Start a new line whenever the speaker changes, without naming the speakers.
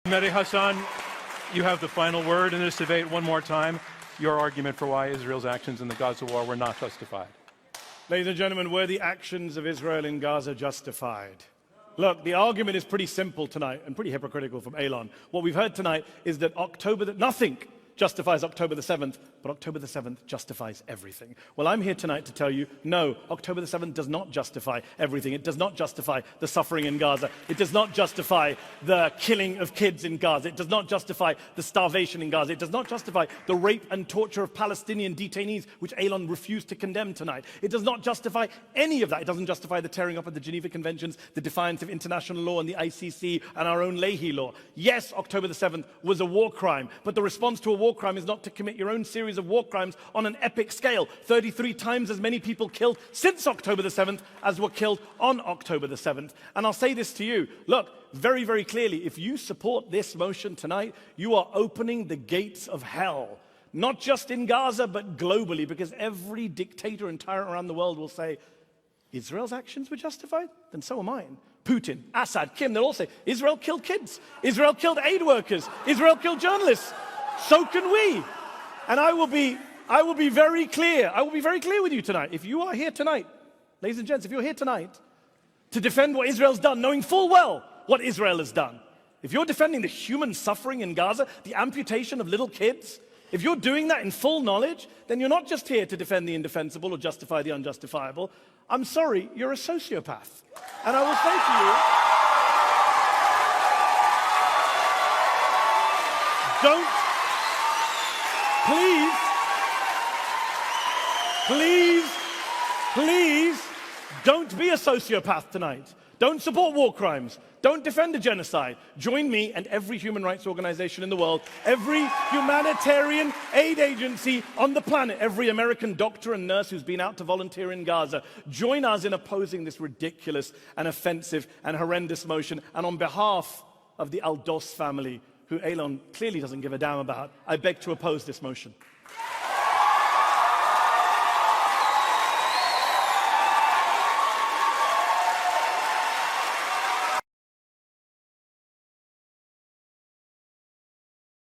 Mehdi Hassan, you have the final word in this debate. One more time, your argument for why Israel's actions in the Gaza war were not justified.
Ladies and gentlemen, were the actions of Israel in Gaza justified? Look, the argument is pretty simple tonight and pretty hypocritical from Eylon. What we've heard tonight is that nothing justifies October the 7th, but October the 7th justifies everything. Well, I'm here tonight to tell you, no, October the 7th does not justify everything. It does not justify the suffering in Gaza. It does not justify the killing of kids in Gaza. It does not justify the starvation in Gaza. It does not justify the rape and torture of Palestinian detainees, which Eylon refused to condemn tonight. It does not justify any of that. It doesn't justify the tearing up of the Geneva Conventions, the defiance of international law and the ICC and our own Leahy law. Yes, October the 7th was a war crime, but the response to a war crime is not to commit your own series of war crimes on an epic scale. 33 times as many people killed since October the 7th as were killed on October the 7th. And I'll say this to you, look, very, very clearly, if you support this motion tonight, you are opening the gates of hell. Not just in Gaza, but globally, because every dictator and tyrant around the world will say, Israel's actions were justified? Then so are mine. Putin, Assad, Kim, they'll all say, Israel killed kids. Israel killed aid workers. Israel killed journalists. So can we. And I will be very clear. I will be very clear with you tonight. If you are here tonight, ladies and gents, if you're here tonight to defend what Israel's done, knowing full well what Israel has done, if you're defending the human suffering in Gaza, the amputation of little kids, if you're doing that in full knowledge, then you're not just here to defend the indefensible or justify the unjustifiable. I'm sorry, you're a sociopath. And I will say to you, please, don't be a sociopath tonight. Don't support war crimes. Don't defend a genocide. Join me and every human rights organization in the world, every humanitarian aid agency on the planet, every American doctor and nurse who's been out to volunteer in Gaza. Join us in opposing this ridiculous and offensive and horrendous motion. And on behalf of the Al-Dos family, who Eylon clearly doesn't give a damn about, I beg to oppose this motion.